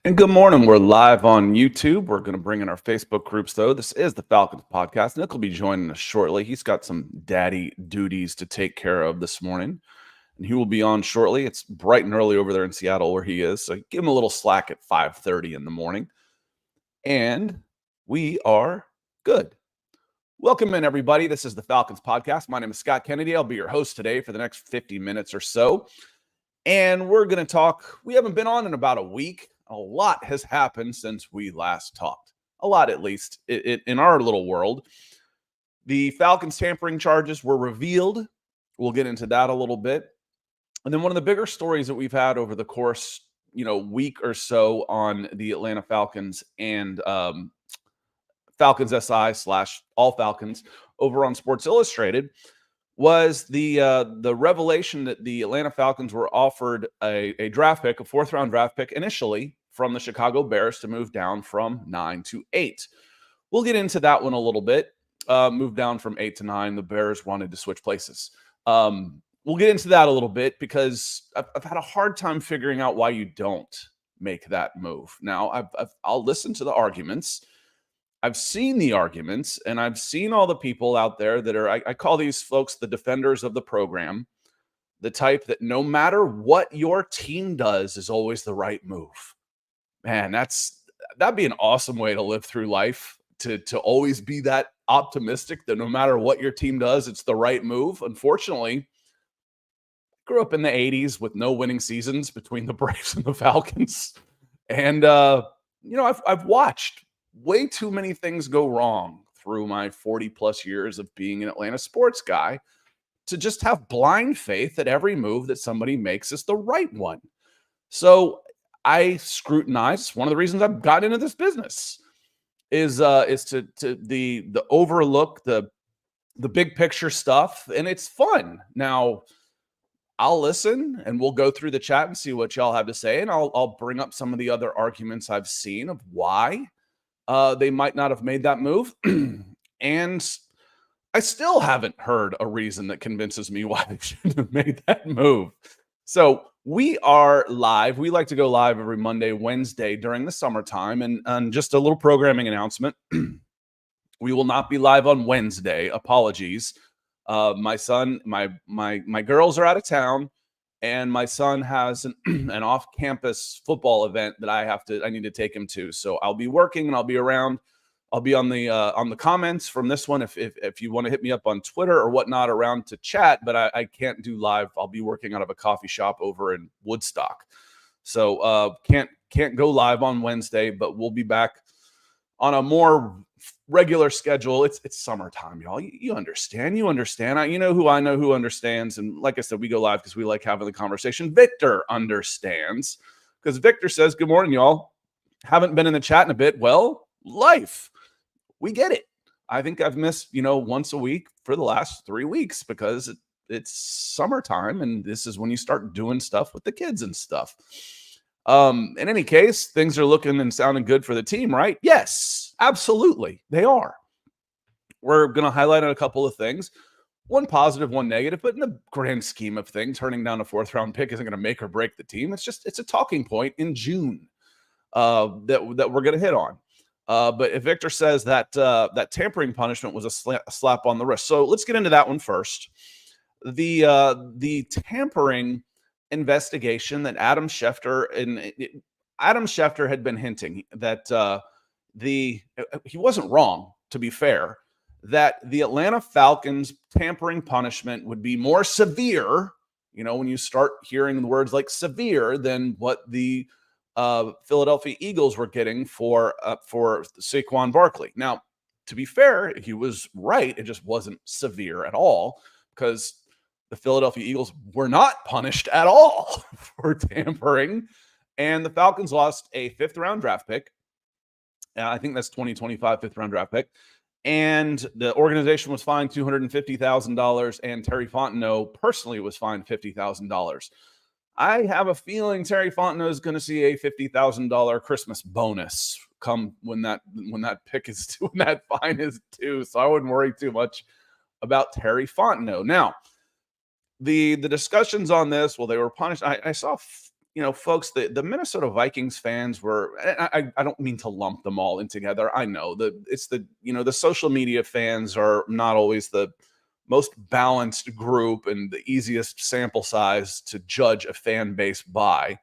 And good morning. We're live on YouTube. We're going to bring in our Facebook groups, though. This is the Falcons Podcast. Nick will be joining us shortly. He's got some daddy duties to take care of this morning, and he will be on shortly. It's bright and early over there in Seattle where he is, so give him a little slack at 5:30 in the morning. And we are good. Welcome in, everybody. This is the Falcons Podcast. My name is Scott Kennedy. I'll be your host today for the next 50 minutes or so. And we're going to talk. We haven't been on in about a week. A lot has happened since we last talked. A lot, at least, in our little world. The Falcons tampering charges were revealed. We'll get into that a little bit. And then one of the bigger stories that we've had over the course, week or so on the Atlanta Falcons and Falcons SI / All Falcons over on Sports Illustrated was the revelation that the Atlanta Falcons were offered a draft pick, a fourth-round draft pick initially from the Chicago Bears to move down from 9 to 8. We'll get into that one a little bit. Move down from 8 to 9. The Bears wanted to switch places. We'll get into that a little bit because I've had a hard time figuring out why you don't make that move. Now, I'll listen to the arguments. I've seen the arguments, and I've seen all the people out there that are, I call these folks the defenders of the program, the type that no matter what your team does is always the right move. Man, that'd be an awesome way to live through life, to always be that optimistic that no matter what your team does, it's the right move. Unfortunately, I grew up in the 80s with no winning seasons between the Braves and the Falcons. And, I've watched way too many things go wrong through my 40-plus years of being an Atlanta sports guy to just have blind faith that every move that somebody makes is the right one. So I scrutinize. One of the reasons I've gotten into this business is to the overlook the big picture stuff, and it's fun. Now, I'll listen and we'll go through the chat and see what y'all have to say, and I'll bring up some of the other arguments I've seen of why they might not have made that move. And I still haven't heard a reason that convinces me why they shouldn't have made that move. So we are live. We like to go live every Monday, Wednesday during the summertime. And just a little programming announcement. We will not be live on Wednesday. Apologies. My son, my girls are out of town, and my son has an off-campus football event that I need to take him to. So I'll be working and I'll be around. I'll be on the comments from this one if you want to hit me up on Twitter or whatnot around to chat, but I can't do live. I'll be working out of a coffee shop over in Woodstock. So can't go live on Wednesday, but we'll be back on a more regular schedule. It's summertime, y'all. You understand. You understand. I know who understands. And like I said, we go live because we like having the conversation. Victor understands because Victor says, "Good morning, y'all. Haven't been in the chat in a bit." Well, life. We get it. I think I've missed, once a week for the last 3 weeks because it's summertime and this is when you start doing stuff with the kids and stuff. In any case, things are looking and sounding good for the team, right? Yes, absolutely. They are. We're going to highlight a couple of things. One positive, one negative, but in the grand scheme of things, turning down a fourth-round pick isn't going to make or break the team. It's a talking point in June that we're going to hit on. But if Victor says that that tampering punishment was a slap on the wrist. So let's get into that one first. The tampering investigation that Adam Schefter had been hinting that he wasn't wrong, to be fair, that the Atlanta Falcons tampering punishment would be more severe, when you start hearing the words like severe, than what the Philadelphia Eagles were getting for Saquon Barkley. Now, to be fair, he was right. It just wasn't severe at all because the Philadelphia Eagles were not punished at all for tampering, and the Falcons lost a fifth-round draft pick. I think that's 2025 fifth-round draft pick. And the organization was fined $250,000, and Terry Fontenot personally was fined $50,000. I have a feeling Terry Fontenot is going to see a $50,000 Christmas bonus come when that pick is due, when that fine is due. So I wouldn't worry too much about Terry Fontenot. Now, the discussions on this, well, they were punished. I saw folks, the Minnesota Vikings fans were, I don't mean to lump them all in together. I know the social media fans are not always the most balanced group and the easiest sample size to judge a fan base by.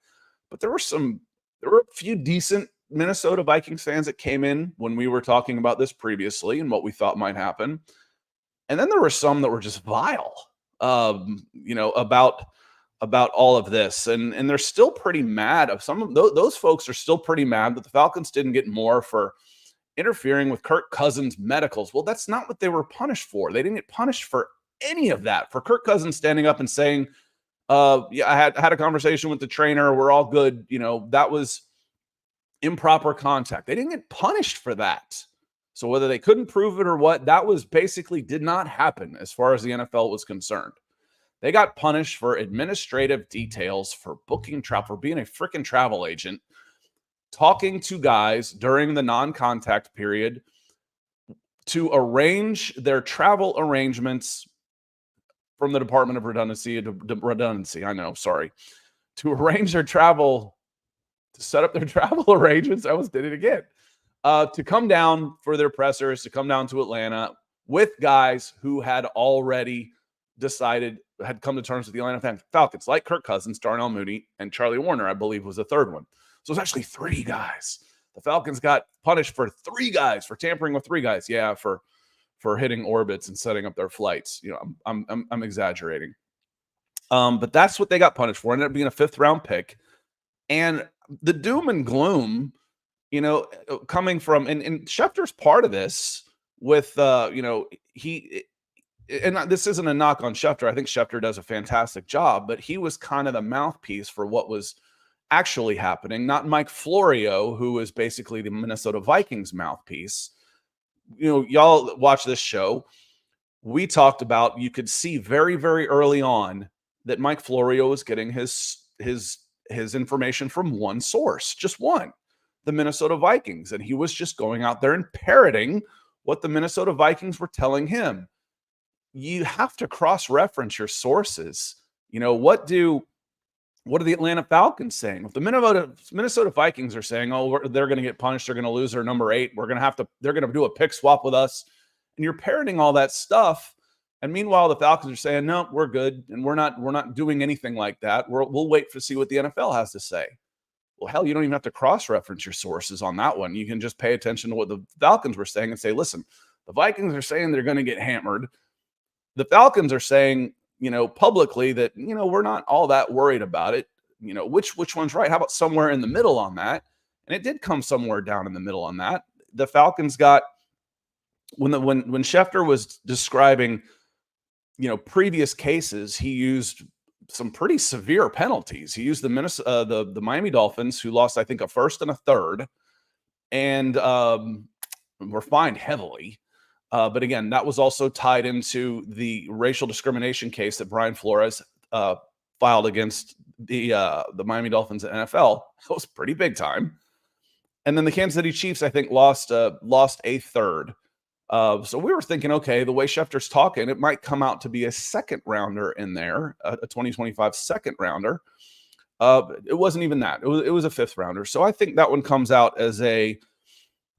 But there were a few decent Minnesota Vikings fans that came in when we were talking about this previously and what we thought might happen. And then there were some that were just vile, about all of this. And they're still pretty mad. Of some of those folks are still pretty mad that the Falcons didn't get more for interfering with Kirk Cousins' medicals. Well, that's not what they were punished for. They didn't get punished for any of that. For Kirk Cousins standing up and saying, yeah, I had a conversation with the trainer. We're all good. That was improper contact. They didn't get punished for that. So whether they couldn't prove it or what, that was basically did not happen as far as the NFL was concerned. They got punished for administrative details, for booking travel, for being a freaking travel agent, talking to guys during the non-contact period to arrange their travel arrangements from the Department of Redundancy, to arrange their travel, to set up their travel arrangements. I almost did it again. To come down for their pressers, to come down to Atlanta with guys who had already had come to terms with the Atlanta Falcons, like Kirk Cousins, Darnell Mooney, and Charlie Warner, I believe was the third one. So it's actually 3 guys. The Falcons got punished for 3 guys, for tampering with 3 guys. Yeah, for hitting orbits and setting up their flights. I'm exaggerating. But that's what they got punished for. Ended up being a 5th round pick. And the doom and gloom, coming from, and Schefter's part of this with, and this isn't a knock on Schefter. I think Schefter does a fantastic job, but he was kind of the mouthpiece for what was actually happening, not Mike Florio, who is basically the Minnesota Vikings mouthpiece. Y'all watch this show. We talked about, you could see very, very early on that Mike Florio was getting his information from one source, just one, the Minnesota Vikings. And he was just going out there and parroting what the Minnesota Vikings were telling him. You have to cross-reference your sources. What are the Atlanta Falcons saying? If the Minnesota Vikings are saying, they're going to get punished, they're going to lose their number 8, they're going to do a pick swap with us, and you're parroting all that stuff. And meanwhile, the Falcons are saying, no, we're good, and we're not doing anything like that. We'll wait to see what the NFL has to say. Well, hell, you don't even have to cross-reference your sources on that one. You can just pay attention to what the Falcons were saying and say, listen, the Vikings are saying they're going to get hammered. The Falcons are saying, publicly that, we're not all that worried about it. Which one's right? How about somewhere in the middle on that? And it did come somewhere down in the middle on that. The Falcons got, when Schefter was describing, previous cases, he used some pretty severe penalties. He used the Miami Dolphins, who lost, I think, a 1st and a 3rd, and were fined heavily. But again, that was also tied into the racial discrimination case that Brian Flores filed against the Miami Dolphins at NFL. That was pretty big time. And then the Kansas City Chiefs, I think, lost a 3rd. So we were thinking, okay, the way Schefter's talking, it might come out to be a 2nd rounder in there, a 2025 2nd rounder. It wasn't even that. It was a 5th rounder. So I think that one comes out as I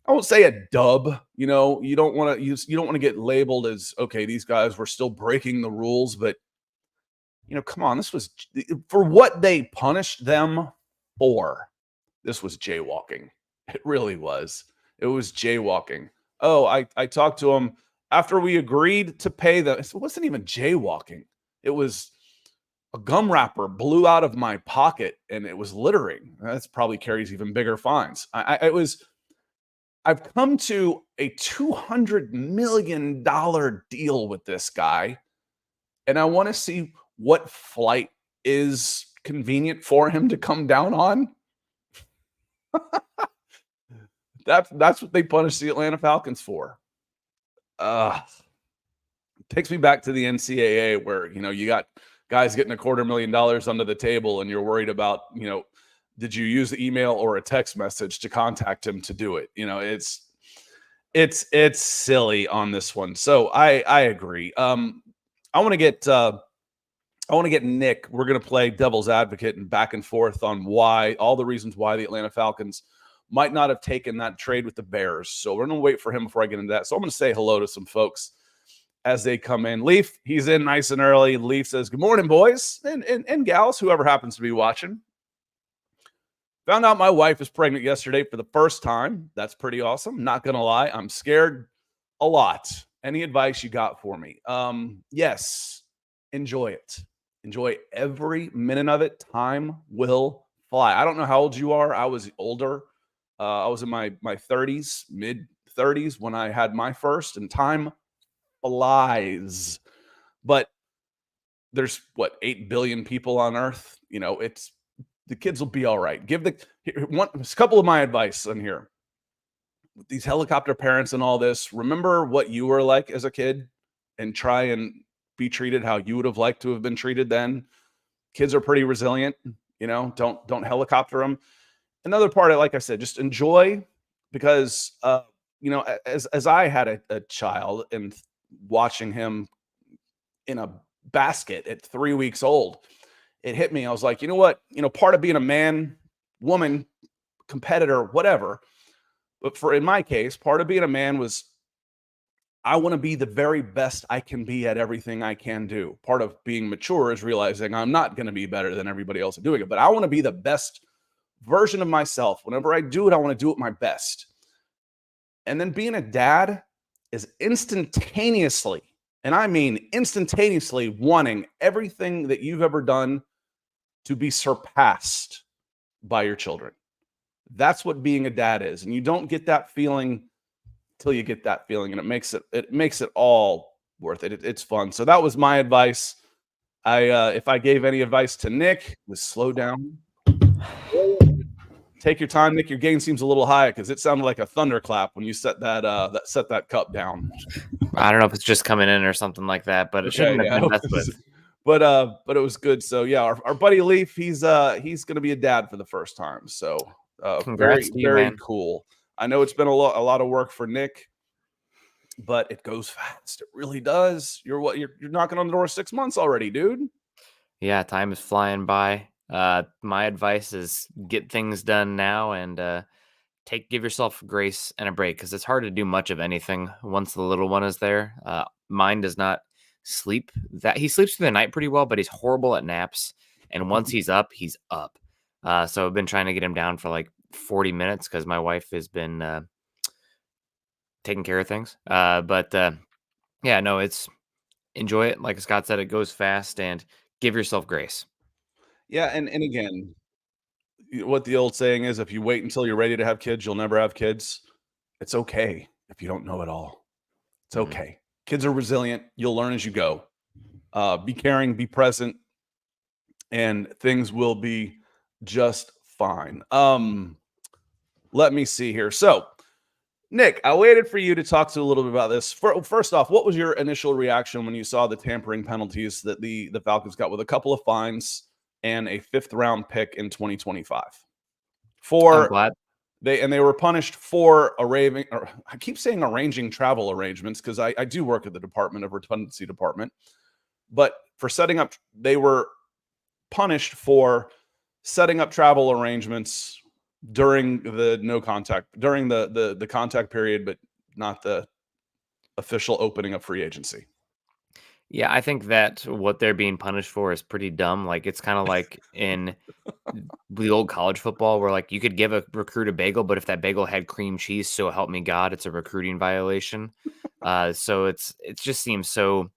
won't say a dub. You don't want to get labeled as, okay, these guys were still breaking the rules, but come on, this was for what they punished them for. This was jaywalking. It really was. It was jaywalking. Oh, I talked to him after we agreed to pay them. It wasn't even jaywalking. It was a gum wrapper blew out of my pocket and it was littering. That's probably carries even bigger fines. I've come to a $200 million deal with this guy, and I want to see what flight is convenient for him to come down on. That's what they punished the Atlanta Falcons for. Takes me back to the NCAA where, you got guys getting $250,000 under the table and you're worried about, did you use the email or a text message to contact him to do it? It's silly on this one. So I agree. I want to get I want to get Nick. We're going to play devil's advocate and back and forth on all the reasons why the Atlanta Falcons might not have taken that trade with the Bears. So we're going to wait for him before I get into that. So I'm going to say hello to some folks as they come in. Leaf, he's in nice and early. Leaf says, good morning, boys and gals, whoever happens to be watching. Found out my wife is pregnant yesterday for the first time. That's pretty awesome. Not going to lie. I'm scared a lot. Any advice you got for me? Yes. Enjoy it. Enjoy every minute of it. Time will fly. I don't know how old you are. I was older. I was in my 30s, mid 30s when I had my first, and time flies. But there's 8 billion people on Earth. The kids will be all right. A couple of my advice on here. With these helicopter parents and all this, remember what you were like as a kid and try and be treated how you would have liked to have been treated then. Kids are pretty resilient, don't helicopter them. Another part, like I said, just enjoy, because as I had a child and watching him in a basket at 3 weeks old, it hit me. I was like, you know what? Part of being a man, woman, competitor, whatever. But in my case, part of being a man was, I want to be the very best I can be at everything I can do. Part of being mature is realizing I'm not going to be better than everybody else at doing it, but I want to be the best version of myself. Whenever I do it, I want to do it my best. And then being a dad is instantaneously, and I mean instantaneously, wanting everything that you've ever done to be surpassed by your children. That's what being a dad is. And you don't get that feeling till you get that feeling, and it makes it all worth it. It's fun. So that was my advice. If I gave any advice to Nick, was slow down. Take your time, Nick. Your gain seems a little high because it sounded like a thunderclap when you set that cup down. I don't know if it's just coming in or something like that, but it shouldn't have been messed with. But it was good. So yeah, our buddy Leaf, he's gonna be a dad for the first time. So congrats to you, very man. Cool. I know it's been a lot of work for Nick, but it goes fast. It really does. You're knocking on the door 6 months already, dude. Yeah, time is flying by. My advice is get things done now and give yourself grace and a break, because it's hard to do much of anything once the little one is there. Mine does not sleep. He sleeps through the night pretty well, but he's horrible at naps. And once he's up, he's up. So I've been trying to get him down for like 40 minutes because my wife has been taking care of things. Yeah, no, enjoy it. Like Scott said, it goes fast, and give yourself grace. Yeah, and again, what the old saying is, if you wait until you're ready to have kids, you'll never have kids. It's okay if you don't know it all. It's okay. Kids are resilient. You'll learn as you go. Be caring, be present, and things will be just fine. Let me see here. So, Nick, I waited for you to talk to a little bit about this. First off, what was your initial reaction when you saw the tampering penalties that the Falcons got with a couple of fines and a 5th-round pick in 2025? I'm glad. They were punished for I keep saying arranging travel arrangements because I do work at the Department of Redundancy Department, but they were punished for setting up travel arrangements during the contact period, but not the official opening of free agency. Yeah, I think that what they're being punished for is pretty dumb. Like, it's kind of like in the old college football where, like, you could give a recruit a bagel, but if that bagel had cream cheese, so help me God, it's a recruiting violation. So it just seems so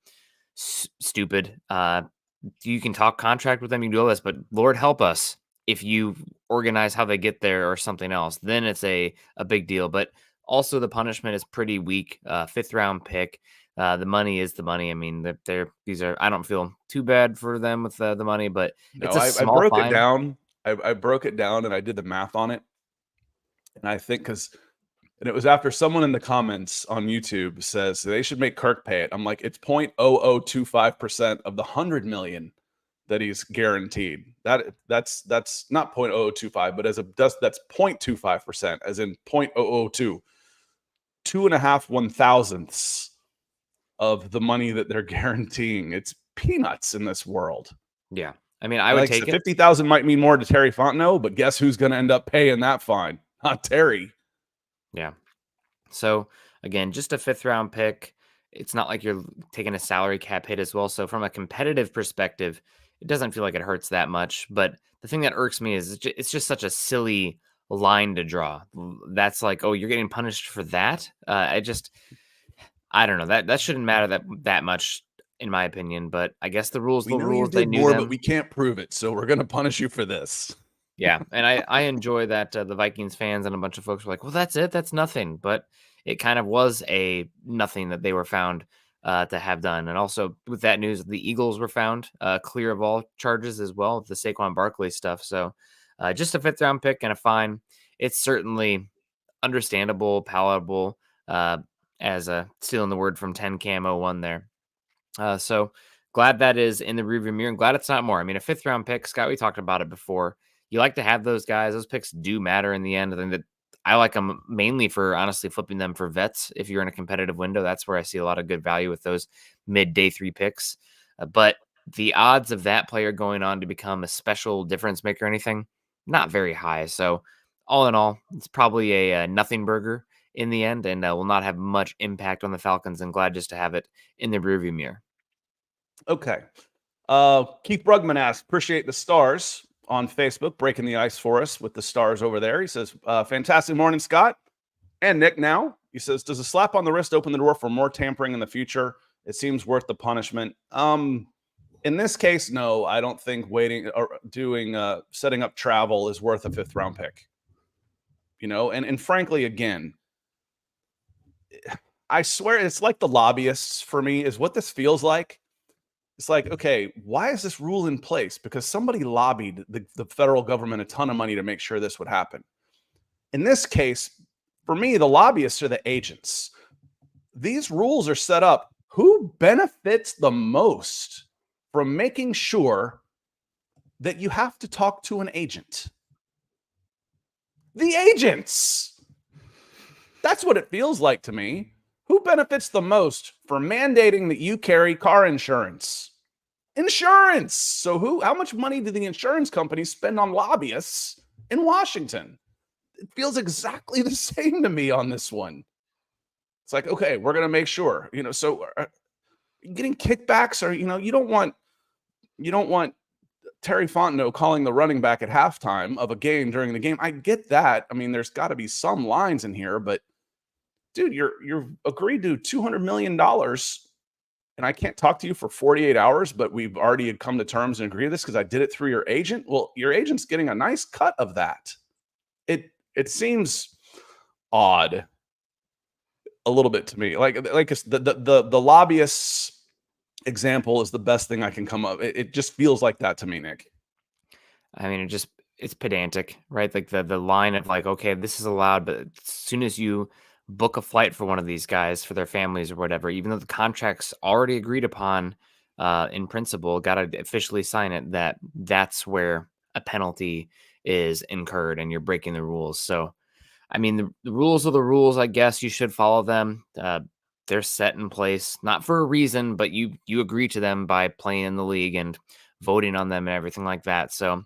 stupid. You can talk contract with them, you can do all this, but Lord help us if you organize how they get there or something else, then it's a big deal. But also the punishment is pretty weak. 5th-round pick. The money is the money. I mean, I don't feel too bad for them with the money, but it's a small I broke fine. it down. I broke it down and I did the math on it. And I think and it was after someone in the comments on YouTube says they should make Kirk pay it. I'm like, it's 0.0025% of the $100 million that he's guaranteed. That's not 0.0025, but that's 0.25%, as in 0.002, 2.5 1,000ths of the money that they're guaranteeing. It's peanuts in this world. Yeah. I mean, I would Like I take said, it. 50,000 might mean more to Terry Fontenot, but guess who's going to end up paying that fine? Not Terry. Yeah. So again, just a 5th-round pick. It's not like you're taking a salary cap hit as well. So from a competitive perspective, it doesn't feel like it hurts that much. But the thing that irks me is it's just such a silly line to draw. That's like, oh, you're getting punished for that. I don't know, that shouldn't matter that much in my opinion. But I guess the rules, We the know you rules, they did knew more, but them. we can't prove it. So we're going to punish you for this. Yeah, and I enjoy that the Vikings fans and a bunch of folks were like, "Well, that's it. That's nothing." But it kind of was a nothing that they were found to have done. And also with that news, the Eagles were found clear of all charges as well, with the Saquon Barkley stuff. So just a 5th-round pick and a fine. It's certainly understandable, palatable, as stealing the word from 10 Camo one there. So glad that is in the rearview mirror, and glad it's not more. I mean, a 5th-round pick, Scott, we talked about it before. You like to have those guys. Those picks do matter in the end. I think that I like them mainly for honestly flipping them for vets. If you're in a competitive window, that's where I see a lot of good value with those mid day 3 picks. But the odds of that player going on to become a special difference maker or anything, not very high. So all in all, it's probably a nothing burger in the end, and will not have much impact on the Falcons. And glad just to have it in the rearview mirror. Okay. Keith Brugman asks, appreciate the stars on Facebook, breaking the ice for us with the stars over there. He says, fantastic morning, Scott and Nick. Now, he says, does a slap on the wrist open the door for more tampering in the future? It seems worth the punishment. In this case, no, I don't think waiting or setting up travel is worth a 5th-round pick. And frankly, again, I swear it's like the lobbyists for me is what this feels like. It's like, okay, why is this rule in place? Because somebody lobbied the federal government a ton of money to make sure this would happen. In this case, for me, the lobbyists are the agents. These rules are set up. Who benefits the most from making sure that you have to talk to an agent? The agents. That's what it feels like to me. Who benefits the most for mandating that you carry car insurance? Insurance. So how much money do the insurance companies spend on lobbyists in Washington? It feels exactly the same to me on this one. It's like, okay, we're going to make sure, so getting kickbacks or, you don't want Terry Fontenot calling the running back at halftime of a game during the game. I get that. I mean, there's got to be some lines in here, but dude, you're agreed to $200 million and I can't talk to you for 48 hours, but we've already had come to terms and agreed to this because I did it through your agent. Well, your agent's getting a nice cut of that. It seems odd a little bit to me. Like the lobbyists example is the best thing I can come up. It just feels like that to me, Nick. I mean, it's pedantic, right? Like the line of like, okay, this is allowed, but as soon as you book a flight for one of these guys for their families or whatever, even though the contract's already agreed upon in principle, got to officially sign it, that's where a penalty is incurred and you're breaking the rules. So, I mean, the rules are the rules. I guess you should follow them. They're set in place, not for a reason, but you agree to them by playing in the league and voting on them and everything like that. So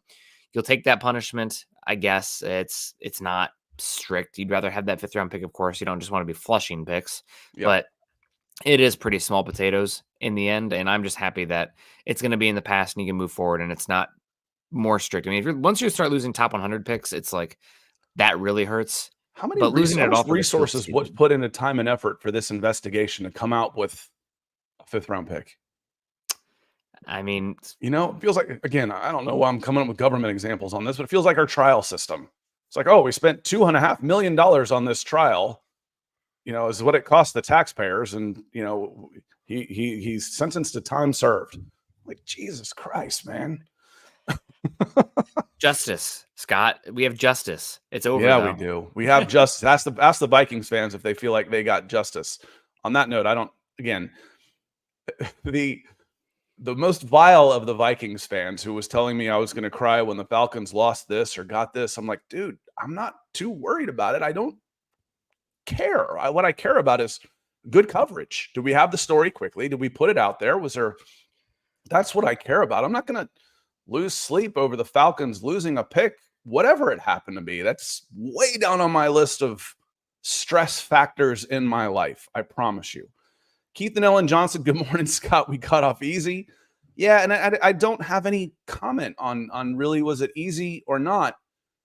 you'll take that punishment. I guess it's not strict. You'd rather have that 5th-round pick, of course. You don't just want to be flushing picks, but it is pretty small potatoes in the end. And I'm just happy that it's going to be in the past and you can move forward and it's not more strict. I mean, once you start losing top 100 picks, it's like that really hurts. How many losing it all resources was put into time and effort for this investigation to come out with a 5th-round pick? I mean, it feels like, again, I don't know why I'm coming up with government examples on this, but it feels like our trial system. It's like, oh, we spent $2.5 million on this trial, is what it cost the taxpayers. And, he's sentenced to time served. Like, Jesus Christ, man. Justice, Scott. We have justice. It's over. Yeah, though. we do. We have justice. Ask the Vikings fans if they feel like they got justice. On that note, again, the most vile of the Vikings fans who was telling me I was going to cry when the Falcons lost this or got this. I'm like, dude, I'm not too worried about it. I don't care. What I care about is good coverage. Do we have the story quickly? Did we put it out there? That's what I care about. I'm not going to lose sleep over the Falcons losing a pick, whatever it happened to be. That's way down on my list of stress factors in my life. I promise you. Keith and Ellen Johnson, good morning, Scott. We got off easy. Yeah, and I don't have any comment on really was it easy or not,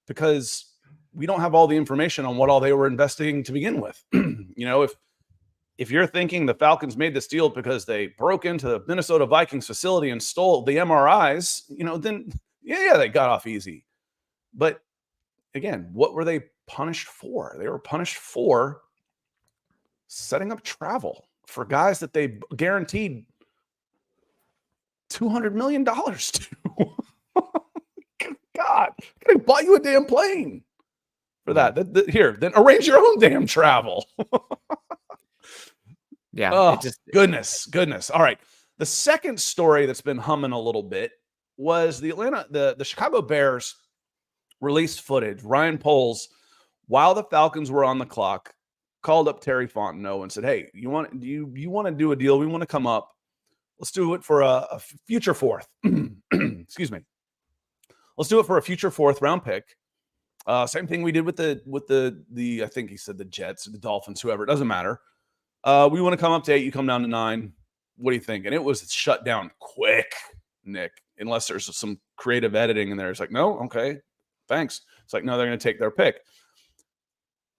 because we don't have all the information on what all they were investigating to begin with. If you're thinking the Falcons made this deal because they broke into the Minnesota Vikings facility and stole the MRIs, then yeah, they got off easy. But again, what were they punished for? They were punished for setting up travel for guys that they guaranteed $200 million to. God, they bought you a damn plane for that. Here, then arrange your own damn travel. Yeah. Oh, goodness. All right. The second story that's been humming a little bit was the Chicago Bears released footage. Ryan Poles, while the Falcons were on the clock, called up Terry Fontenot and said, "Hey, you want to do a deal? We want to come up. Let's do it for a future fourth." Excuse me. Let's do it for a future fourth round pick. Same thing we did with the I think he said the Jets, the Dolphins, whoever. It doesn't matter. We want to come up to 8. You come down to 9. What do you think? And it was shut down quick, Nick, unless there's some creative editing in there. It's like, no, okay, thanks. It's like, no, they're going to take their pick.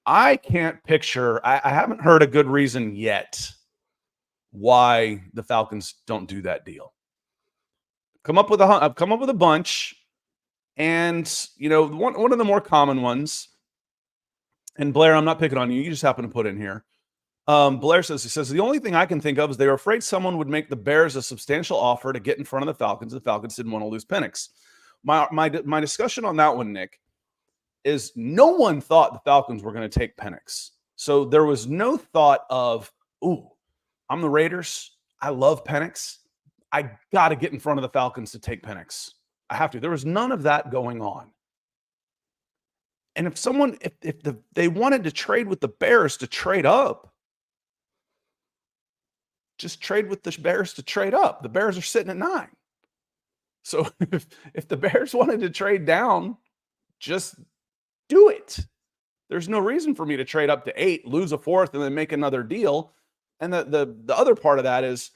I can't picture, I haven't heard a good reason yet why the Falcons don't do that deal. I've come up with a bunch, and one of the more common ones, and Blair, I'm not picking on you. You just happen to put in here. Blair says, the only thing I can think of is they were afraid someone would make the Bears a substantial offer to get in front of the Falcons. The Falcons didn't want to lose Penix. My discussion on that one, Nick, is no one thought the Falcons were going to take Penix. So there was no thought of, ooh, I'm the Raiders. I love Penix. I got to get in front of the Falcons to take Penix. I have to. There was none of that going on. And if they wanted to trade with the Bears to trade up, just trade with the Bears to trade up. The Bears are sitting at 9. So if the Bears wanted to trade down, just do it. There's no reason for me to trade up to 8, lose a fourth, and then make another deal. And the other part of that is,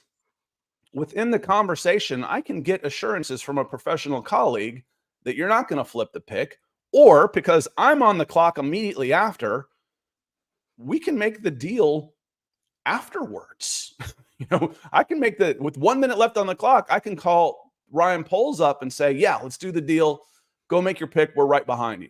within the conversation, I can get assurances from a professional colleague that you're not going to flip the pick, or because I'm on the clock immediately after, we can make the deal afterwards. I can make with 1 minute left on the clock, I can call Ryan Poles up and say, yeah, let's do the deal. Go make your pick. We're right behind you.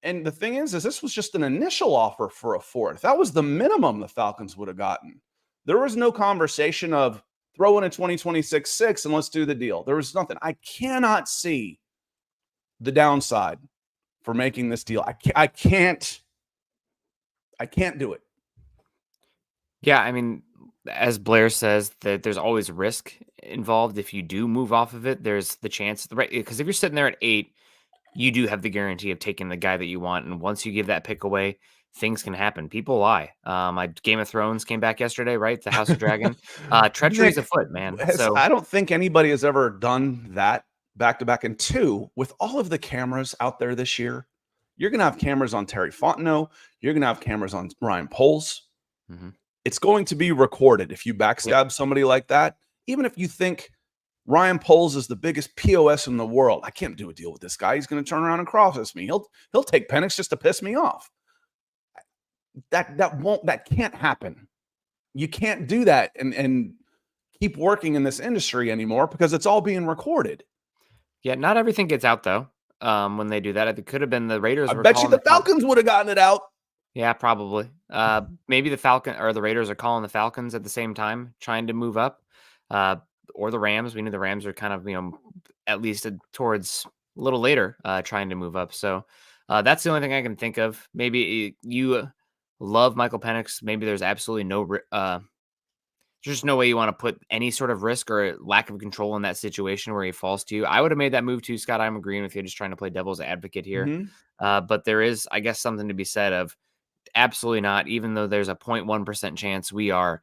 And the thing is this was just an initial offer for a fourth. That was the minimum the Falcons would have gotten. There was no conversation of throw in a 2026 6 and let's do the deal. There was nothing. I cannot see the downside for making this deal. I can't do it. Yeah, I mean, as Blair says, that there's always risk involved. If you do move off of it, there's the chance, because if you're sitting there at 8, you do have the guarantee of taking the guy that you want. And once you give that pick away, things can happen. People lie. Game of Thrones came back yesterday, right? The House of Dragon. Treachery's afoot, man. So I don't think anybody has ever done that back-to-back. And 2, with all of the cameras out there this year, you're going to have cameras on Terry Fontenot. You're going to have cameras on Ryan Poles. Mm-hmm. It's going to be recorded if you backstab somebody like that. Even if you think Ryan Poles is the biggest POS in the world, I can't do a deal with this guy. He's going to turn around and cross me. He'll take Penix just to piss me off. That can't happen. You can't do that and keep working in this industry anymore because it's all being recorded. Yeah, not everything gets out though. When they do that, it could have been the Raiders. I bet you the Falcons would have gotten it out. Yeah, probably. Maybe the Falcon or the Raiders are calling the Falcons at the same time, trying to move up, or the Rams. We knew the Rams are kind of, at least towards a little later, trying to move up. So that's the only thing I can think of. Maybe you love Michael Penix. Maybe there's absolutely there's just no way you want to put any sort of risk or lack of control in that situation where he falls to you. I would have made that move too, Scott. I'm agreeing with you, just trying to play devil's advocate here. Mm-hmm. But there is, I guess, something to be said of absolutely not. Even though there's a 0.1% chance we are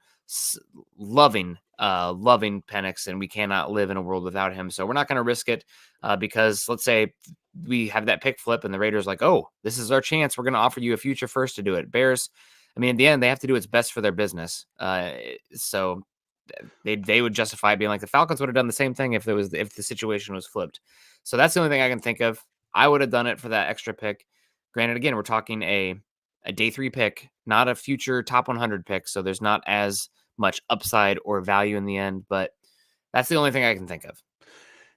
loving Penix, and we cannot live in a world without him. So we're not going to risk it because let's say we have that pick flip and the Raiders like, oh, this is our chance. We're going to offer you a future first to do it. Bears, I mean, in the end, they have to do what's best for their business. So they would justify being like the Falcons would have done the same thing if the situation was flipped. So that's the only thing I can think of. I would have done it for that extra pick. Granted, again, we're talking a day 3 pick, not a future top 100 pick. So there's not as much upside or value in the end, but that's the only thing I can think of.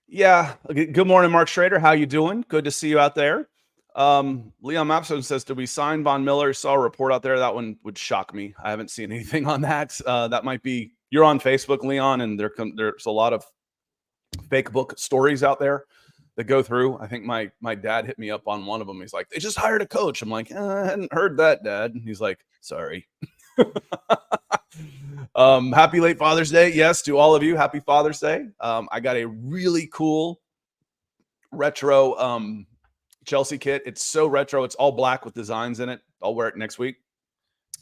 Yeah. Good morning, Mark Schrader. How you doing? Good to see you out there. Leon Mapson says, did we sign Von Miller? Saw a report out there. That one would shock me. I haven't seen anything on that. That might be, you're on Facebook, Leon, and there's a lot of fake book stories out there that go through. I think my dad hit me up on one of them. He's like, they just hired a coach. I'm like, I hadn't heard that, Dad. And he's like, sorry. Happy late Father's Day. Yes, to all of you. Happy Father's Day. I got a really cool retro Chelsea kit. It's so retro. It's all black with designs in it. I'll wear it next week.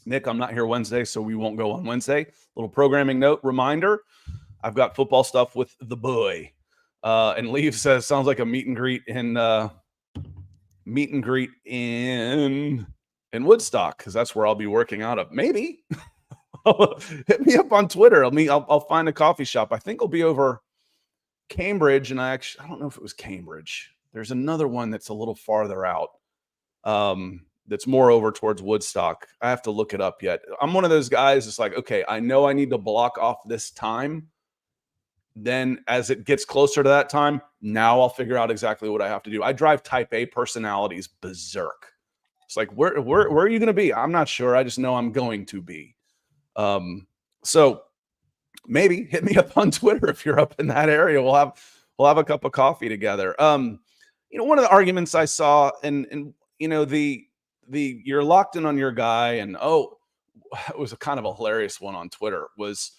Nick, I'm not here Wednesday, so we won't go on Wednesday. Little programming note reminder. I've got football stuff with the boy. And Leave says, sounds like a meet and greet in Woodstock, because that's where I'll be working out of. Maybe. Hit me up on Twitter. I'll find a coffee shop. I think it'll be over Cambridge, and I don't know if it was Cambridge. There's another one that's a little farther out. That's more over towards Woodstock. I have to look it up yet. I'm one of those guys. It's like, okay, I know I need to block off this time. Then as it gets closer to that time, now I'll figure out exactly what I have to do. I drive type A personalities berserk. It's like, where are you going to be? I'm not sure. I just know I'm going to be. So maybe hit me up on Twitter if you're up in that area. We'll have a cup of coffee together. One of the arguments I saw, and the you're locked in on your guy, and it was a kind of a hilarious one on Twitter, was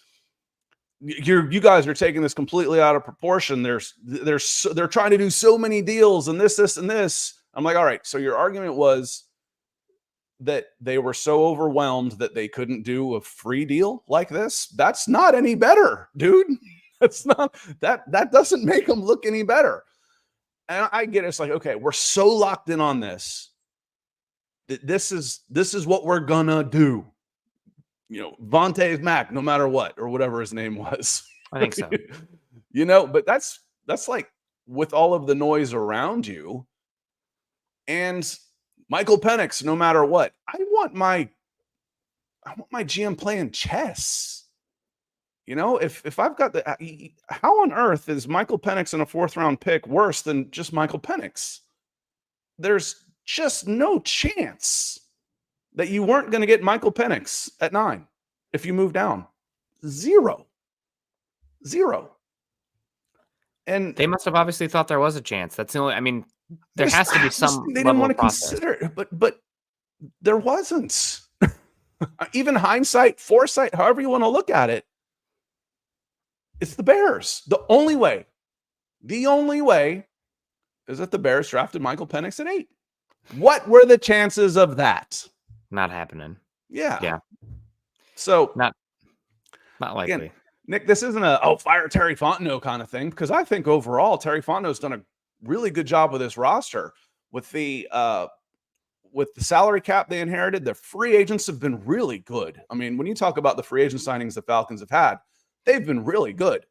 you guys are taking this completely out of proportion. They're trying to do so many deals and this and this. I'm like, all right, so your argument was that they were so overwhelmed that they couldn't do a free deal like this. That's not any better, dude. That's not that doesn't make them look any better. And I get it. It's like, okay, we're so locked in on this. This is what we're gonna do. Vontae Mack, no matter what, or whatever his name was. I think so. But that's like with all of the noise around you, and Michael Penix, no matter what. I want my GM playing chess. If I've got how on earth is Michael Penix in a 4th round pick worse than just Michael Penix? There's just no chance that you weren't going to get Michael Penix at 9 if you move down. Zero. And they must have obviously thought there was a chance. That's the only, there has to be some they didn't want to consider it, but there wasn't. Even hindsight, foresight, however you want to look at it, it's the Bears. The only way is that the Bears drafted Michael Penix at 8. What were the chances of that? Not happening. Yeah. So not likely. Again, Nick, this isn't a fire Terry Fontenot kind of thing, because I think overall Terry Fontenot's done a really good job with this roster. With the salary cap they inherited, the free agents have been really good. When you talk about the free agent signings the Falcons have had, they've been really good.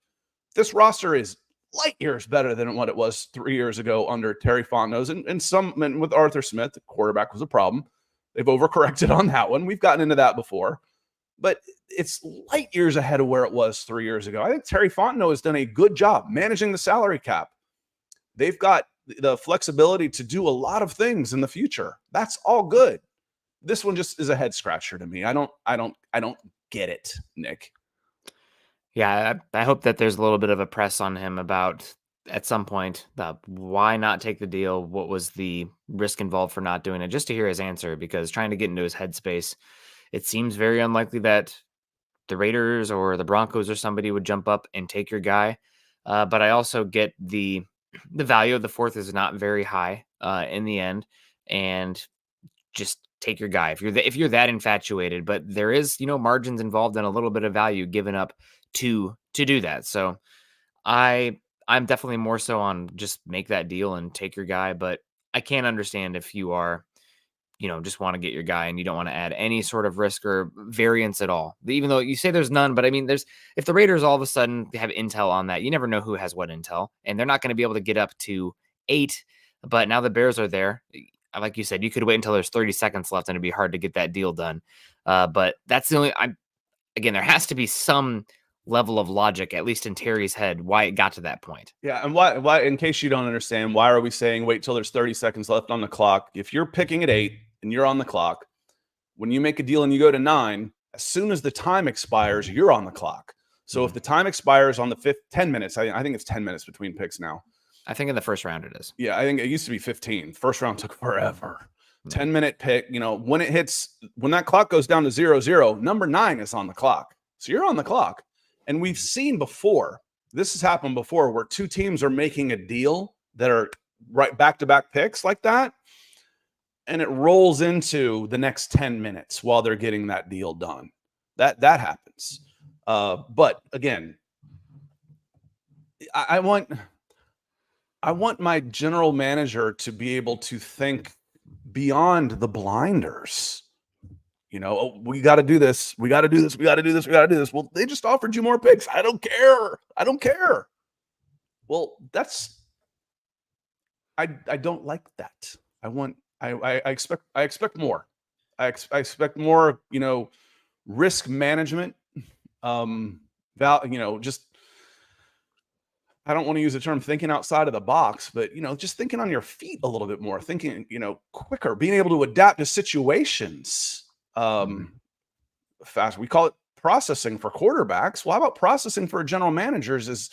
This roster is light years better than what it was 3 years ago under Terry Fontenot, and with Arthur Smith, the quarterback was a problem. They've overcorrected on that one. We've gotten into that before, but it's light years ahead of where it was 3 years ago. I think Terry Fontenot has done a good job managing the salary cap. They've got the flexibility to do a lot of things in the future. That's all good. This one just is a head scratcher to me. I don't get it, Nick. Yeah, I hope that there's a little bit of a press on him about, at some point, why not take the deal? What was the risk involved for not doing it? Just to hear his answer, because trying to get into his headspace, it seems very unlikely that the Raiders or the Broncos or somebody would jump up and take your guy. But I also get the value of the 4th is not very high in the end. And just take your guy if you're that infatuated. But there is, margins involved and a little bit of value given up to do that. So I'm definitely more so on just make that deal and take your guy. But I can't understand if you are, just want to get your guy and you don't want to add any sort of risk or variance at all. Even though you say there's none, but I mean, if the Raiders all of a sudden have intel on that, you never know who has what intel, and they're not going to be able to get up to 8. But now the Bears are there. Like you said, you could wait until there's 30 seconds left and it'd be hard to get that deal done. But that's the only, again, there has to be some level of logic, at least in Terry's head, why it got to that point. Yeah, and why, in case you don't understand, why are we saying wait till there's 30 seconds left on the clock? If you're picking at 8 and you're on the clock, when you make a deal and you go to 9, as soon as the time expires, you're on the clock. So if the time expires on the 10 minutes, I think it's 10 minutes between picks now. I think in the first round it is. Yeah, I think it used to be 15. First round took forever. 10-minute pick, when that clock goes down to 0-0, number 9 is on the clock. So you're on the clock. And we've seen before, this has happened before, where two teams are making a deal that are right back-to-back picks like that, and it rolls into the next 10 minutes while they're getting that deal done. That happens. But again, I want my general manager to be able to think beyond the blinders. We got to do this. We got to do this. We got to do this. We got to do this. Well, they just offered you more picks. I don't care. I don't care. Well, I don't like that. I expect more. I expect more, risk management. Just, I don't want to use the term thinking outside of the box, but, just thinking on your feet a little bit more, thinking, quicker, being able to adapt to situations. Fast. We call it processing for quarterbacks. Well, how about processing for general managers as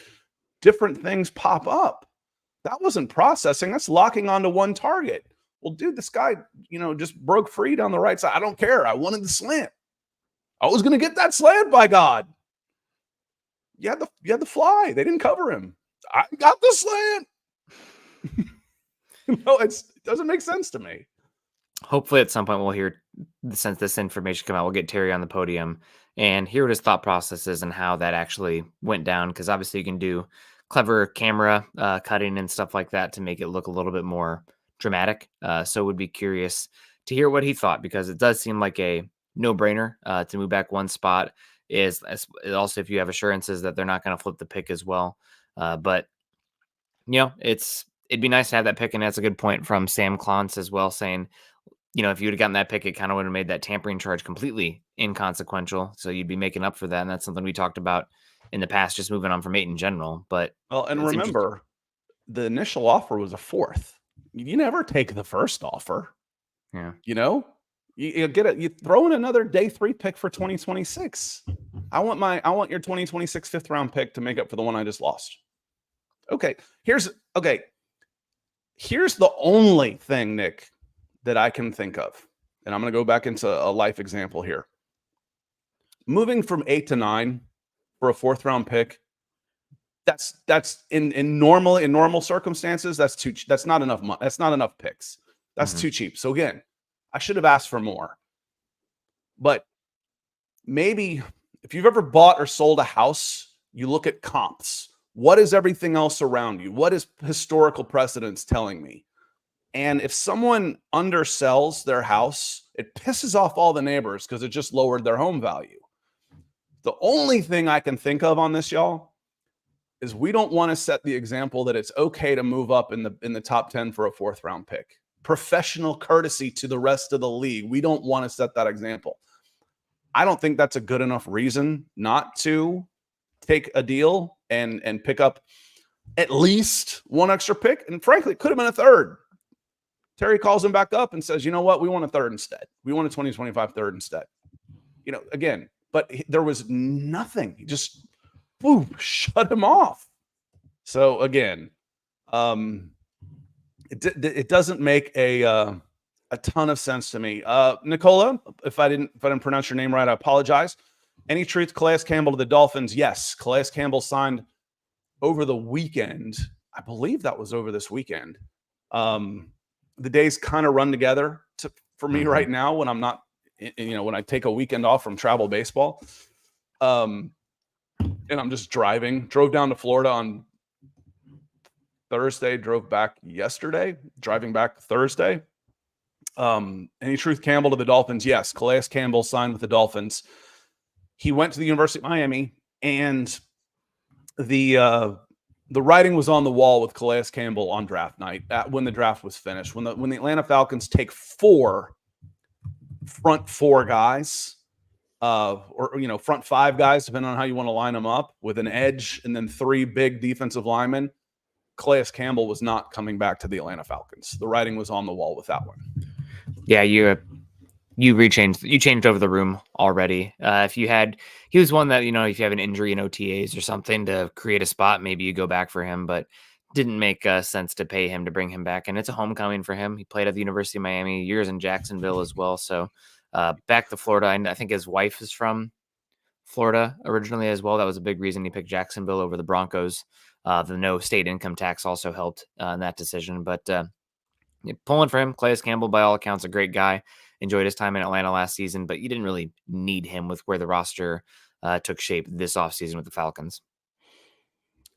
different things pop up? That wasn't processing. That's locking onto one target. Well, dude, this guy, just broke free down the right side. I don't care. I wanted the slant. I was going to get that slant, by God. You had the fly. They didn't cover him. I got the slant. It doesn't make sense to me. Hopefully at some point we'll hear, since this information come out, we'll get Terry on the podium and hear what his thought process is and how that actually went down. Because obviously you can do clever camera cutting and stuff like that to make it look a little bit more dramatic. So would be curious to hear what he thought, because it does seem like a no-brainer to move back one spot. Is also if you have assurances that they're not going to flip the pick as well. But it'd be nice to have that pick, and that's a good point from Sam Klontz as well, saying, if you would have gotten that pick, it kind of would have made that tampering charge completely inconsequential. So you'd be making up for that. And that's something we talked about in the past, just moving on from 8 in general. But and remember, the initial offer was a 4th. You never take the first offer. Yeah. You get it. You throw in another day 3 pick for 2026. I want your 2026 5th round pick to make up for the one I just lost. Okay. Here's the only thing, Nick, that I can think of. And I'm going to go back into a life example here. Moving from 8 to 9 for a 4th round pick. That's in normal circumstances. That's not enough money. That's not enough picks. That's too cheap. So again, I should have asked for more. But maybe if you've ever bought or sold a house, you look at comps. What is everything else around you? What is historical precedence telling me? And if someone undersells their house, it pisses off all the neighbors because it just lowered their home value. The only thing I can think of on this, y'all, is we don't want to set the example that it's okay to move up in the top 10 for a 4th round pick. Professional courtesy to the rest of the league. We don't want to set that example. I don't think that's a good enough reason not to take a deal and pick up at least one extra pick. And frankly, it could have been a 3rd. Terry calls him back up and says, you know what? We want a 3rd instead. We want a 2025 3rd instead. Again, but there was nothing. He just shut him off. So again, it doesn't make a ton of sense to me. Nicola, if I didn't pronounce your name right, I apologize. Any truth, Calais Campbell to the Dolphins? Yes, Calais Campbell signed over the weekend. I believe that was over this weekend. The days kind of run together for me right now when I'm not, when I take a weekend off from travel baseball. And I'm just drove down to Florida on Thursday, drove back yesterday, driving back Thursday. Any truth Campbell to the Dolphins? Yes. Calais Campbell signed with the Dolphins. He went to the University of Miami, and the writing was on the wall with Calais Campbell on draft night when the draft was finished. When the Atlanta Falcons take front four guys, or front five guys, depending on how you want to line them up, with an edge, and then 3 big defensive linemen, Calais Campbell was not coming back to the Atlanta Falcons. The writing was on the wall with that one. Yeah, you changed over the room already. He was one that, if you have an injury in OTAs or something to create a spot, maybe you go back for him, but didn't make sense to pay him to bring him back. And it's a homecoming for him. He played at the University of Miami, years in Jacksonville as well. So back to Florida. I think his wife is from Florida originally as well. That was a big reason he picked Jacksonville over the Broncos. The no state income tax also helped in that decision. But pulling for him, Calais Campbell, by all accounts, a great guy. Enjoyed his time in Atlanta last season, but you didn't really need him with where the roster took shape this offseason with the Falcons.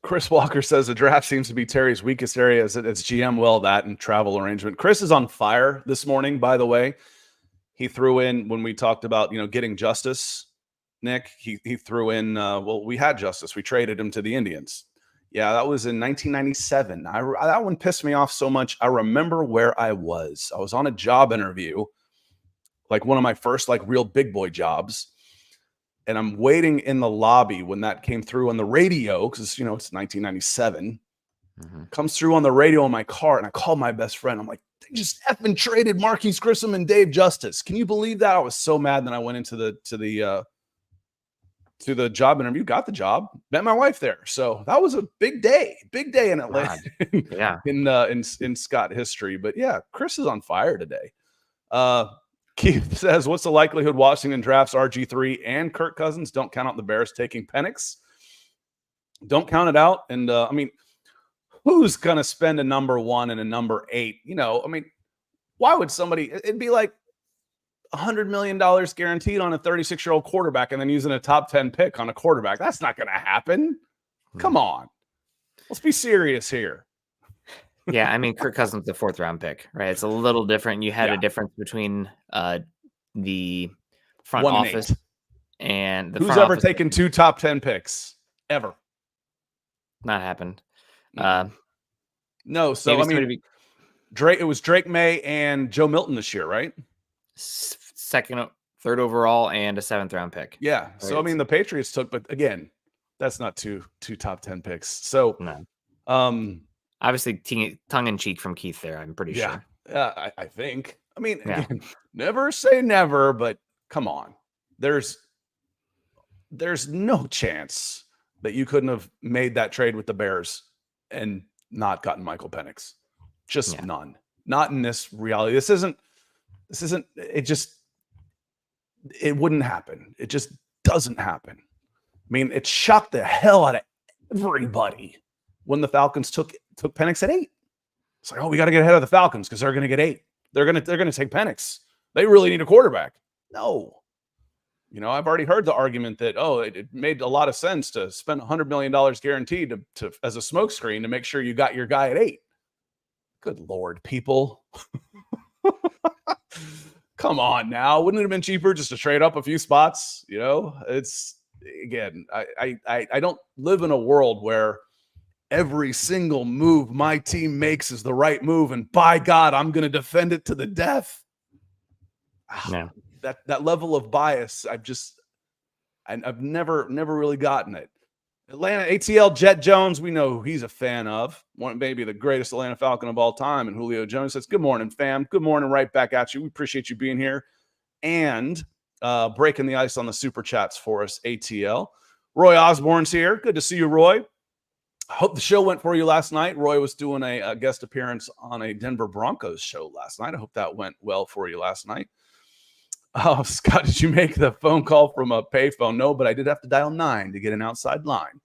Chris Walker says the draft seems to be Terry's weakest area as GM. Well, that and travel arrangement. Chris is on fire this morning, by the way. He threw in, when we talked about, getting Justice, Nick, he threw in, we had Justice. We traded him to the Indians. Yeah, that was in 1997. That one pissed me off so much. I remember where I was. I was on a job interview, like one of my first real big boy jobs. And I'm waiting in the lobby when that came through on the radio, because, it's 1997. Comes through on the radio in my car, and I called my best friend. I'm like, they just effing traded Marquise Grissom and Dave Justice. Can you believe that? I was so mad. Then I went into the job interview, got the job, met my wife there. So that was a big day in Atlanta, in Scott history. But yeah, Chris is on fire today. Keith says, what's the likelihood Washington drafts RG3 and Kirk Cousins? Don't count out the Bears taking Penix. Don't count it out. And who's going to spend a number 1 and a number 8? Why would somebody, it'd be like $100 million guaranteed on a 36-year-old quarterback and then using a top 10 pick on a quarterback. That's not going to happen. Come on. Let's be serious here. Yeah, Kirk Cousins, the 4th round pick, right? It's a little different. You had a difference between the front office and the who's ever taken 2 top 10 picks ever? Not happened. No. So Drake. It was Drake May and Joe Milton this year, right? 2nd, 3rd overall, and a 7th round pick. Yeah. Right. So the Patriots took, but again, that's not two top 10 picks. So no. Obviously, tongue in cheek from Keith there. I'm pretty sure. Yeah, I think. Again, never say never, but come on. There's no chance that you couldn't have made that trade with the Bears and not gotten Michael Penix. Just none. Not in this reality. This isn't. It wouldn't happen. It just doesn't happen. It shocked the hell out of everybody when the Falcons took Penix at 8. It's like, we got to get ahead of the Falcons because they're going to get 8. They're going to take Penix. They really need a quarterback. No. I've already heard the argument that, it made a lot of sense to spend $100 million guaranteed to as a smokescreen to make sure you got your guy at 8. Good Lord, people. Come on now. Wouldn't it have been cheaper just to trade up a few spots? It's, again, I don't live in a world where every single move my team makes is the right move, and by God, I'm going to defend it to the death. Yeah. That level of bias, I've never really gotten it. Atlanta ATL Jet Jones, we know who he's a fan of. Maybe the greatest Atlanta Falcon of all time. And Julio Jones says, good morning, fam. Good morning, right back at you. We appreciate you being here and breaking the ice on the super chats for us, ATL. Roy Osborne's here. Good to see you, Roy. I hope the show went for you last night. Roy was doing a guest appearance on a Denver Broncos show last night. I hope that went well for you last night. Scott, did you make the phone call from a payphone? No, but I did have to dial 9 to get an outside line.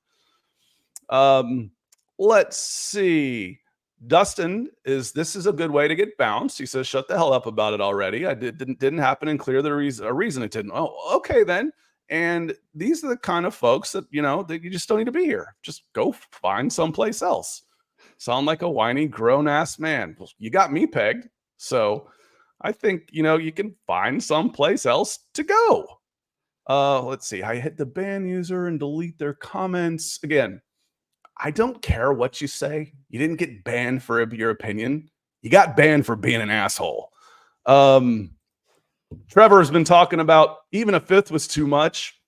Let's see. Dustin this is a good way to get bounced. He says, shut the hell up about it already. I didn't happen, and clear the reason it didn't. Oh, okay then. And these are the kind of folks that, that you just don't need to be here. Just go find someplace else. Sound like a whiny grown ass man. Well, you got me pegged. So I think, you can find someplace else to go. Let's see. I hit the ban user and delete their comments again. I don't care what you say. You didn't get banned for your opinion. You got banned for being an asshole. Trevor has been talking about even a fifth was too much.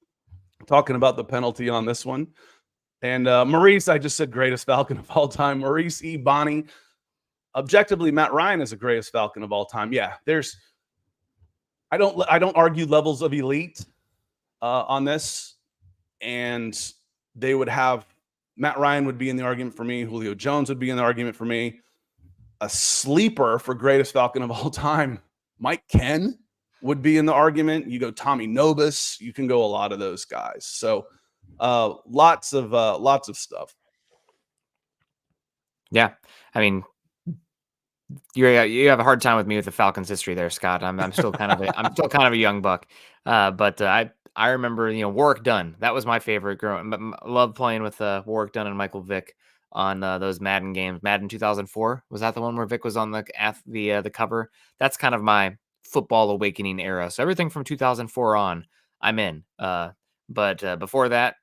Talking about the penalty on this one. And Maurice, I just said greatest Falcon of all time. Maurice E. Bonnie. Objectively, Matt Ryan is the greatest Falcon of all time. Yeah, I don't argue levels of elite on this. And they would have Matt Ryan would be in the argument for me. Julio Jones would be in the argument for me. A sleeper for greatest Falcon of all time, Mike Ken would be in the argument. You go Tommy Nobis. You can go a lot of those guys. So lots of stuff. Yeah, I mean, you have a hard time with me with the Falcons history there, Scott. I'm still kind of a young buck, but I remember, Warwick Dunn. That was my favorite growing. I love playing with Warwick Dunn and Michael Vick on those Madden games. Madden 2004, was that the one where Vick was on the cover? That's kind of my football awakening era. So everything from 2004 on, I'm in. But before that,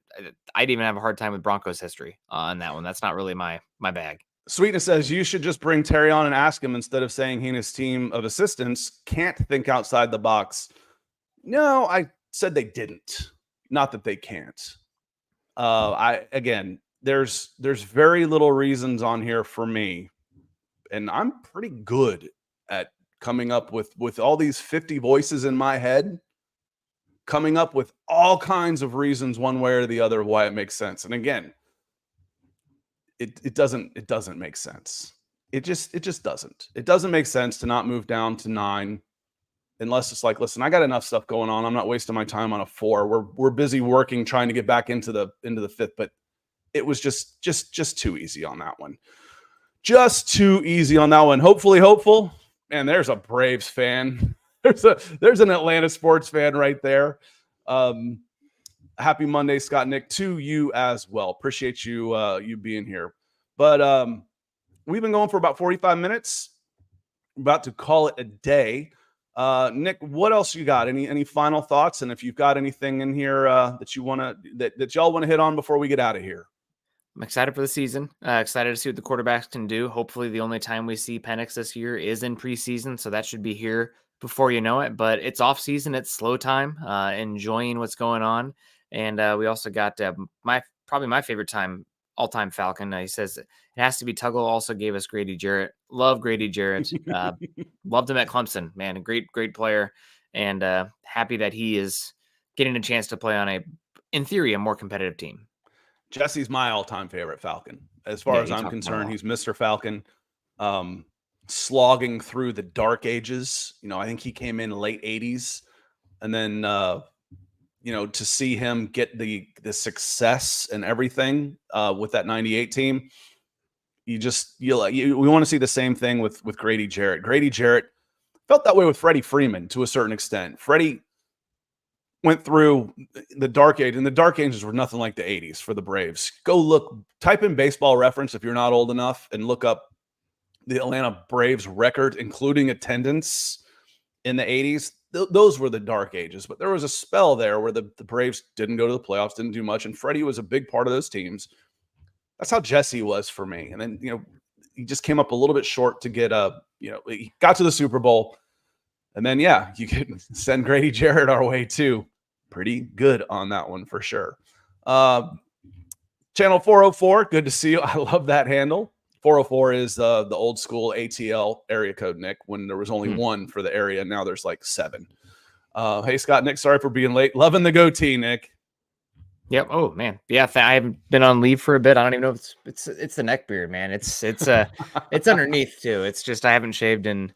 I'd even have a hard time with Broncos history on that one. That's not really my bag. Sweetness says you should just bring Terry on and ask him instead of saying he and his team of assistants can't think outside the box. No, I said they didn't. Not that they can't. There's very little reasons on here for me, and I'm pretty good at coming up with all these 50 voices in my head, coming up with all kinds of reasons one way or the other why it makes sense. And again, it doesn't make sense. It just doesn't. It doesn't make sense to not move down to 9 unless it's like, listen, I got enough stuff going on. I'm not wasting my time on a 4. We're busy working, trying to get back into the 5th, but it was just too easy on that one. Just too easy on that one. Hopefully hopeful. Man, there's a Braves fan. There's an Atlanta sports fan right there. Happy Monday, Scott and Nick, to you as well. Appreciate you being here. But we've been going for about 45 minutes. About to call it a day. Nick, what else you got? Any final thoughts? And if you've got anything in here that you want to that y'all want to hit on before we get out of here. I'm excited for the season. Excited to see what the quarterbacks can do. Hopefully the only time we see Penix this year is in preseason, so that should be here before you know it. But it's off season. It's slow time. Enjoying what's going on. And we also got probably my favorite all-time Falcon. He says it has to be Tuggle. Also gave us Grady Jarrett. Love Grady Jarrett. Loved him at Clemson. Man, a great player. And happy that he is getting a chance to play on in theory, a more competitive team. Jesse's my all-time favorite Falcon. As far as I'm concerned, he's Mr. Falcon. Slogging through the dark ages. I think he came in late 80s. And then to see him get the success and everything with that 98 team, we want to see the same thing with Grady Jarrett. Grady Jarrett felt that way with Freddie Freeman to a certain extent. Freddie went through the dark age, and the dark ages were nothing like the 80s for the Braves. Type in Baseball Reference if you're not old enough, and look up the Atlanta Braves record, including attendance in the 80s. Those were the dark ages, but there was a spell there where the Braves didn't go to the playoffs, didn't do much, and Freddie was a big part of those teams. That's how Jesse was for me. And then, he just came up a little bit short to get he got to the Super Bowl. And then, you could send Grady Jarrett our way too. Pretty good on that one for sure. Channel 404, good to see you. I love that handle. 404 is the old school ATL area code, Nick, when there was only one for the area. Now there's like 7. Hey, Scott, Nick, sorry for being late. Loving the goatee, Nick. Yep. Oh man. Yeah. I haven't been on leave for a bit. I don't even know if it's the neck beard, man. It's underneath too. It's just, I haven't shaved in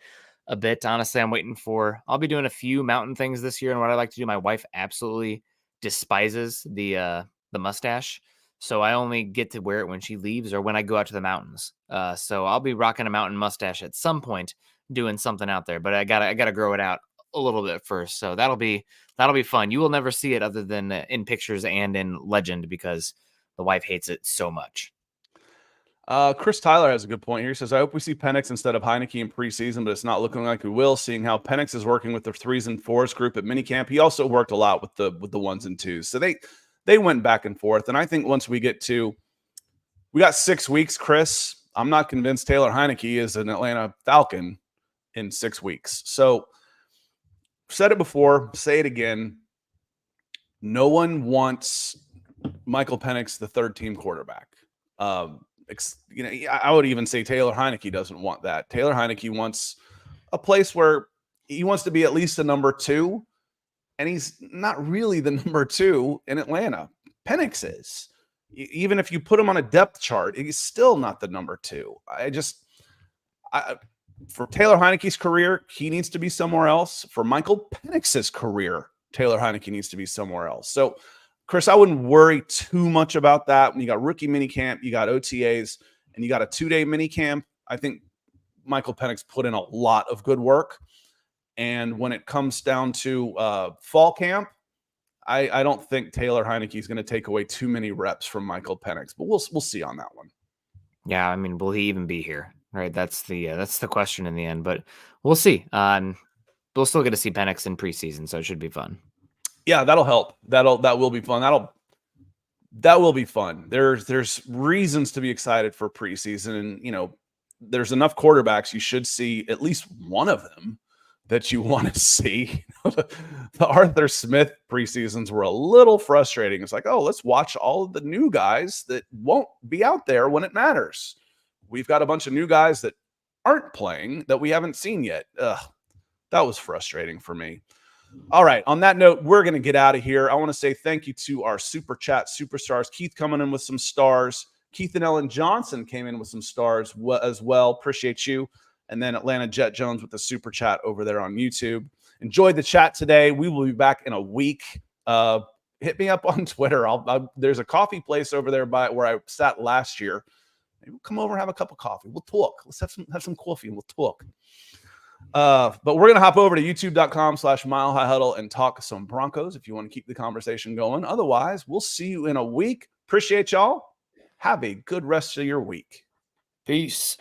a bit. Honestly, I'll be doing a few mountain things this year. And what I like to do, my wife absolutely despises the mustache. So I only get to wear it when she leaves or when I go out to the mountains. So I'll be rocking a mountain mustache at some point, doing something out there. But I gotta grow it out a little bit first. So that'll be fun. You will never see it other than in pictures and in legend because the wife hates it so much. Chris Tyler has a good point here. He says, I hope we see Penix instead of Heineke in preseason, but it's not looking like we will, seeing how Penix is working with the 3s and 4s group at minicamp. He also worked a lot with the 1s and 2s. So they went back and forth. And I think once we got 6 weeks, Chris, I'm not convinced Taylor Heineke is an Atlanta Falcon in 6 weeks. So said it before, say it again. No one wants Michael Penix, the third team quarterback. I would even say Taylor Heineke doesn't want that. Taylor Heineke wants a place where he wants to be at least a number 2, and he's not really the number 2 in Atlanta. Penix is. Even if you put him on a depth chart, he's still not the number 2. For Taylor Heineke's career, he needs to be somewhere else. For Michael Penix's career, Taylor Heineke needs to be somewhere else. So, Chris, I wouldn't worry too much about that. When you got rookie minicamp, you got OTAs, and you got a 2-day minicamp, I think Michael Penix put in a lot of good work. And when it comes down to fall camp, I don't think Taylor Heineke is going to take away too many reps from Michael Penix, but we'll see on that one. Yeah, I mean, will he even be here? Right, that's the question in the end, but we'll see. We'll still get to see Penix in preseason, so it should be fun. Yeah, that'll help. That will be fun. That will be fun. There's reasons to be excited for preseason, and there's enough quarterbacks you should see at least one of them that you want to see. The Arthur Smith preseasons were a little frustrating. It's like, oh, let's watch all of the new guys that won't be out there when it matters. We've got a bunch of new guys that aren't playing that we haven't seen yet. That was frustrating for me. All right. On that note, we're going to get out of here. I want to say thank you to our Super Chat superstars. Keith coming in with some stars. Keith and Ellen Johnson came in with some stars as well. Appreciate you. And then Atlanta Jet Jones with the Super Chat over there on YouTube. Enjoyed the chat today. We will be back in a week. Hit me up on Twitter. There's a coffee place over there by where I sat last year. Maybe we'll come over and have a cup of coffee. We'll talk. Let's have some coffee and we'll talk. But we're going to hop over to youtube.com/Mile High Huddle and talk some Broncos if you want to keep the conversation going. Otherwise, we'll see you in a week. Appreciate y'all. Have a good rest of your week. Peace.